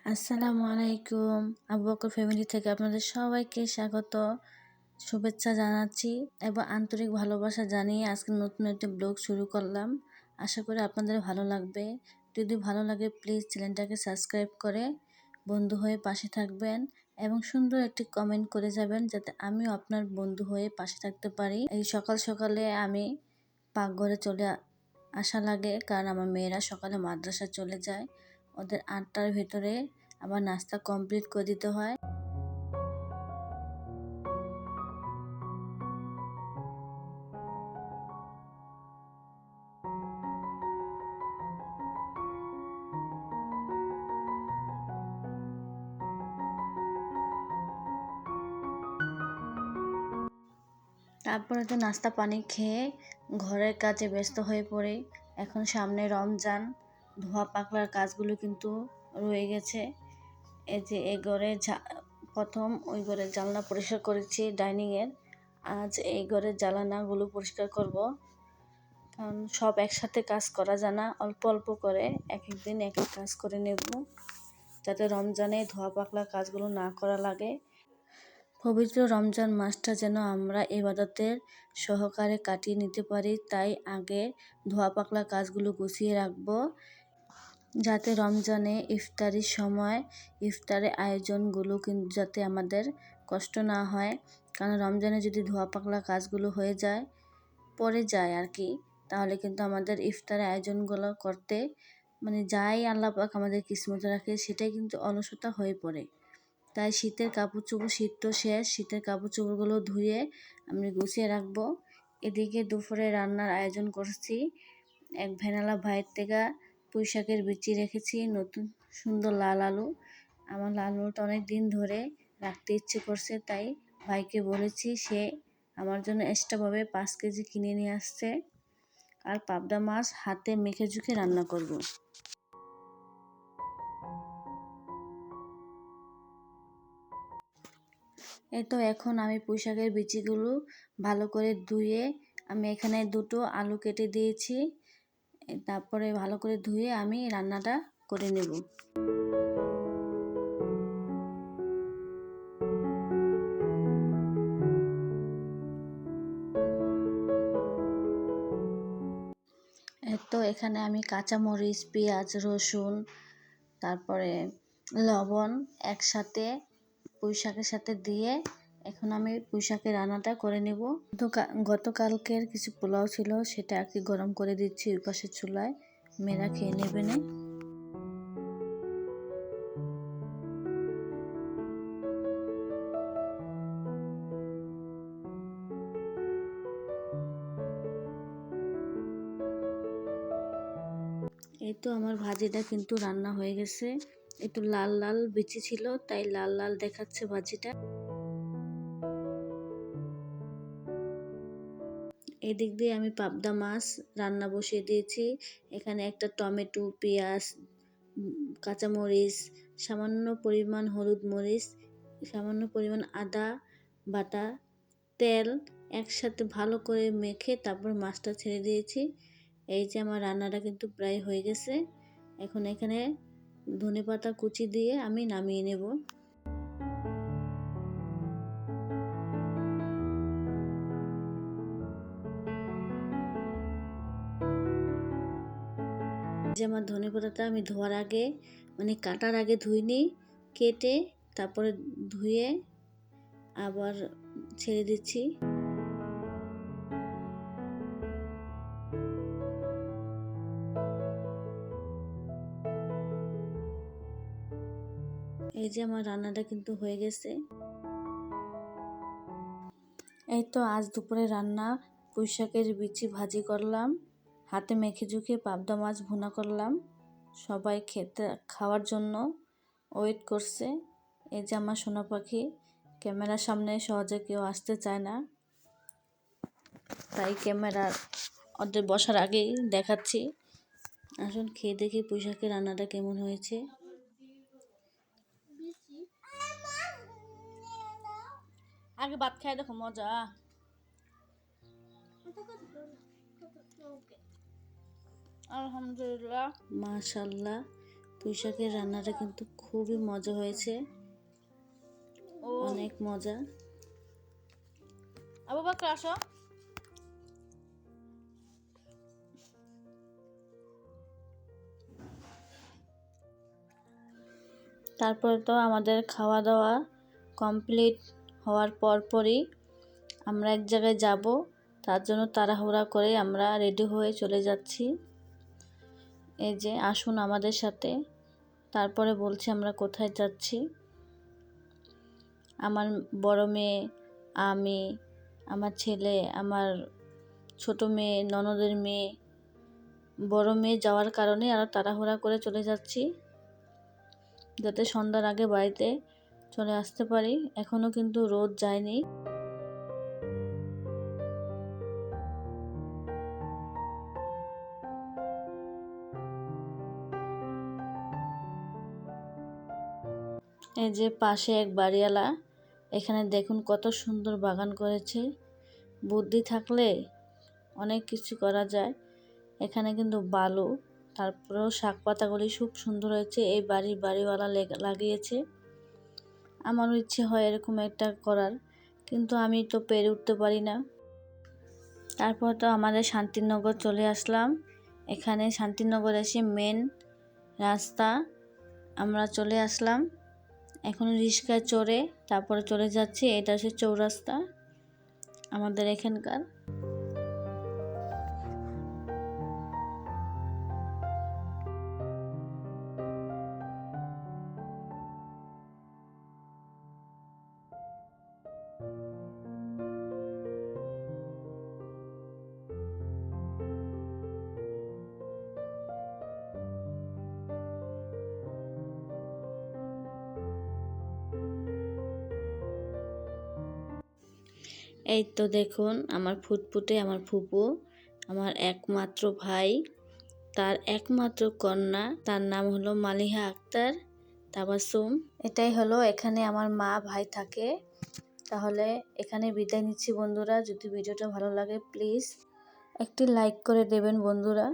আসসালামু আলাইকুম। আবু বকর ফ্যামিলি থেকে আপনাদের সবাইকে স্বাগত, শুভেচ্ছা জানাচ্ছি এবং আন্তরিক ভালোবাসা জানিয়ে আজকে নতুন একটি ব্লগ শুরু করলাম। আশা করি আপনাদের ভালো লাগবে। যদি ভালো লাগে প্লিজ চ্যানেলটাকে সাবস্ক্রাইব করে বন্ধু হয়ে পাশে থাকবেন এবং সুন্দর একটি কমেন্ট করে যাবেন যাতে আমিও আপনার বন্ধু হয়ে পাশে থাকতে পারি। এই সকাল সকালে আমি পাকঘরে চলে আসা লাগে, কারণ আমার মেয়েরা সকালে মাদ্রাসা চলে যায়। ওদের ৮টার ভেতরে আবার নাস্তা কমপ্লিট করে দিতে হয়। তারপরে তো নাস্তা পানি খেয়ে ঘরের কাজে ব্যস্ত হয়ে পড়ে। এখন সামনে রমজান, ধোয়া পাকলার কাজগুলো কিন্তু রয়ে গেছে। এই যে এই ঘরে প্রথম ওই ঘরের জানলা পরিষ্কার করেছি ডাইনিংয়ের। আজ এই ঘরের জানালাগুলো পরিষ্কার করব, কারণ সব একসাথে কাজ করা যায় না, অল্প অল্প করে এক এক দিন এক এক কাজ করে নেব, যাতে রমজানে ধোয়া পাকলা কাজগুলো না করা লাগে। পবিত্র রমজান মাসটা যেন আমরা ইবাদতের সহকারে কাটিয়ে নিতে পারি, তাই আগে ধোয়া পাকলা কাজগুলো গুছিয়ে রাখবো, যাতে রমজানে ইফতারির সময় ইফতারের আয়োজনগুলো কিন্তু যাতে আমাদের কষ্ট না হয়। কারণ রমজানে যদি ধোয়া পাকলা কাজগুলো হয়ে যায়, পড়ে যায় আর কি, তাহলে কিন্তু আমাদের ইফতারের আয়োজনগুলো করতে যাই আল্লাহ পাক আমাদের কিসমতে রাখে সেটাই কিন্তু অলসতা হয়ে পড়ে। তাই শীতের কাপড় চোপড়, শীত তো শেষ, শীতের কাপড় চোপড়গুলো ধুয়ে আমি গুছিয়ে রাখবো। এদিকে দুপুরে রান্নার আয়োজন করছি। এক ভ্যানালা ভাইয়ের থেকে পুঁই শাকের বিচি রেখেছি, নতুন সুন্দর লাল আলু। আমার লাল আলুটা অনেক দিন ধরে রাখতে ইচ্ছে করছে, তাই ভাইকে বলেছি, সে আমার জন্য এক্সট্রাভাবে 5 কেজি কিনে নিয়ে আসছে। আর পাবদা মাছ হাতে মেখে ঝুঁকে রান্না করব। এই তো এখন আমি পুঁই শাকের বিচিগুলো ভালো করে ধুয়ে আমি এখানে 2টো আলু কেটে দিয়েছি। তারপরে ভালো করে ধুয়ে আমি রান্নাটা করে নেব। তো এখানে আমি কাঁচামরিচ, পেঁয়াজ, রসুন, তারপরে লবণ একসাথে পুঁই শাকের সাথে দিয়ে এখন আমি পুঁই শাকের রান্নাটা করে নেব। গতকালকের কিছু পোলাও ছিল, সেটা আর কি গরম করে দিচ্ছি ওই পাশের চুলায়, মেয়েরা খেয়ে নেবে না। এই তো আমার ভাজিটা কিন্তু রান্না হয়ে গেছে। একটু লাল লাল বিচি ছিল, তাই লাল লাল দেখাচ্ছে ভাজিটা। এদিক দিয়ে আমি পাবদা মাছ রান্না বসিয়ে দিয়েছি। এখানে একটা টমেটো, পেঁয়াজ, কাঁচামরিচ, সামান্য পরিমাণ হলুদ মরিচ, সামান্য পরিমাণ আদা বাটা, তেল একসাথে ভালো করে মেখে তারপর মাছটা ছেড়ে দিয়েছি। এই যে আমার রান্নাটা কিন্তু প্রায় হয়ে গেছে। এখন এখানে ধনেপাতা কুচি দিয়ে আমি নামিয়ে নেব। যে আমার ধনেপাতাটা আমি ধোয়ার আগে কাটার আগে ধুইনি, কেটে তারপরে ধুয়ে আবার ছেড়ে দিচ্ছি। এই যে আমার রান্নাটা কিন্তু হয়ে গেছে। এই তো আজ দুপুরে রান্না, পুঁই শাকের বিচি ভাজি করলাম, হাতে মেখে ঝুঁকে পাবদা মাছ ভুনা করলাম। সবাই খাওয়ার জন্য ওয়েট করছে। এই যে আমার সোনা পাখি, ক্যামেরার সামনে সহজে কেউ আসতে চায় না, তাই ক্যামেরার ওদের বসার আগেই দেখাচ্ছি। আসুন খেয়ে দেখি পুঁই শাকের রান্নাটা কেমন হয়েছে। আগে ভাত খাই দেখো মজা। আলহামদুলিল্লাহ, মাশাআল্লাহ, পুঁই শাকের রান্নাটা কিন্তু খুবই মজা হয়েছে, অনেক মজা। আবু বকর আসো। তারপরে তো আমাদের খাওয়া দাওয়া কমপ্লিট হওয়ার পরই আমরা এক জায়গায় যাব, তার জন্য তাড়াহুড়া করে আমরা রেডি হয়ে চলে যাচ্ছি। এই যে আসুন আমাদের সাথে। তারপরে বলছি আমরা কোথায় যাচ্ছি। আমার বড় মেয়ে, আমি, আমার ছেলে, আমার ছোট মেয়ে, ননদের মেয়ে, বড় মেয়ে যাওয়ার কারণে আরও তাড়াহুড়া করে চলে যাচ্ছি, যাতে সন্ধ্যার আগে বাড়িতে চলে আসতে পারি। এখনও কিন্তু রোদ যায়নি। এই যে পাশে এক বাড়িওয়ালা, এখানে দেখুন কত সুন্দর বাগান করেছে। বুদ্ধি থাকলে অনেক কিছু করা যায়। এখানে কিন্তু বালু, তারপরেও শাক পাতাগুলি খুব সুন্দর হয়েছে। এই বাড়িওয়ালা লাগিয়েছে। আমারও ইচ্ছে হয় এরকম একটা করার, কিন্তু আমি তো পেরে উঠতে পারি না। তারপর তো আমাদের শান্তিনগর চলে আসলাম। এখানে শান্তিনগর এসে মেন রাস্তা আমরা চলে আসলাম। এখন রিক্সায় চড়ে তারপরে চলে যাচ্ছি। এটা হচ্ছে চৌরাস্তা আমাদের এখানকার। এই তো দেখুন আমার ফুটফুটে, আমার ফুপু, আমার একমাত্র ভাই, তার একমাত্র কন্যা, তার নাম হলো মালিহা আক্তার তাবাসসুম। এটাই হলো এখানে আমার মা ভাই থাকে। তাহলে এখানে বিদায় নিচ্ছি বন্ধুরা। যদি ভিডিওটা ভালো লাগে প্লিজ একটি লাইক করে দেবেন বন্ধুরা।